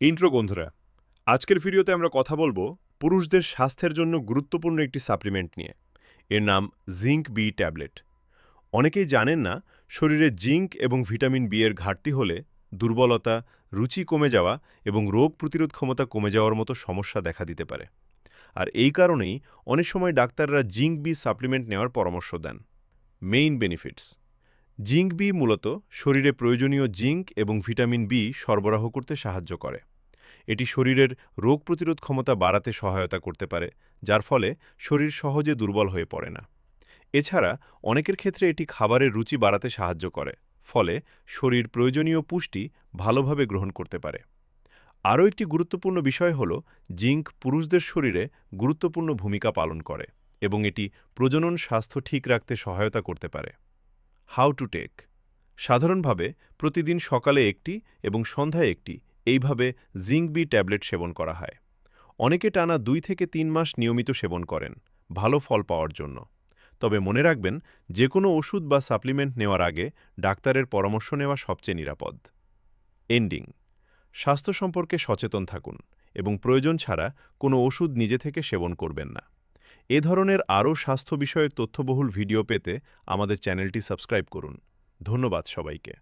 Intro বন্ধুরা, আজকের ভিডিওতে আমরা কথা বলবো পুরুষদের স্বাস্থ্যের জন্য গুরুত্বপূর্ণ একটি সাপ্লিমেন্ট নিয়ে। এর নাম জিঙ্ক বি ট্যাবলেট। অনেকেই জানেন না, শরীরে জিঙ্ক এবং ভিটামিন বি এর ঘাটতি হলে দুর্বলতা, রুচি কমে যাওয়া এবং রোগ প্রতিরোধ ক্ষমতা কমে যাওয়ার মতো সমস্যা দেখা দিতে পারে। আর এই কারণেই অনেক সময় ডাক্তাররা জিঙ্ক বি সাপ্লিমেন্ট নেওয়ার পরামর্শ দেন। মেইন বেনিফিটস: জিঙ্ক বি মূলত শরীরে প্রয়োজনীয় জিঙ্ক এবং ভিটামিন বি সরবরাহ করতে সাহায্য করে। এটি শরীরের রোগ প্রতিরোধ ক্ষমতা বাড়াতে সহায়তা করতে পারে, যার ফলে শরীর সহজে দুর্বল হয়ে পড়ে না। এছাড়া অনেকের ক্ষেত্রে এটি খাবারের রুচি বাড়াতে সাহায্য করে, ফলে শরীর প্রয়োজনীয় পুষ্টি ভালোভাবে গ্রহণ করতে পারে। আরও একটি গুরুত্বপূর্ণ বিষয় হল, জিঙ্ক পুরুষদের শরীরে গুরুত্বপূর্ণ ভূমিকা পালন করে এবং এটি প্রজনন স্বাস্থ্য ঠিক রাখতে সহায়তা করতে পারে। হাউ টু টেক: সাধারণভাবে প্রতিদিন সকালে একটি এবং সন্ধ্যায় একটি এইভাবে জিঙ্ক বি ট্যাবলেট সেবন করা হয়। অনেকে টানা 2 থেকে 3 মাস নিয়মিত সেবন করেন ভালো ফল পাওয়ার জন্য। তবে মনে রাখবেন, যে কোনো ওষুধ বা সাপ্লিমেন্ট নেওয়ার আগে ডাক্তারের পরামর্শ নেওয়া সবচেয়ে নিরাপদ। এন্ডিং: স্বাস্থ্য সম্পর্কে সচেতন থাকুন এবং প্রয়োজন ছাড়া কোনো ওষুধ নিজে থেকে সেবন করবেন না। এ ধরনের আরও স্বাস্থ্য বিষয়ক তথ্যবহুল ভিডিও পেতে আমাদের চ্যানেলটি সাবস্ক্রাইব করুন। ধন্যবাদ সবাইকে।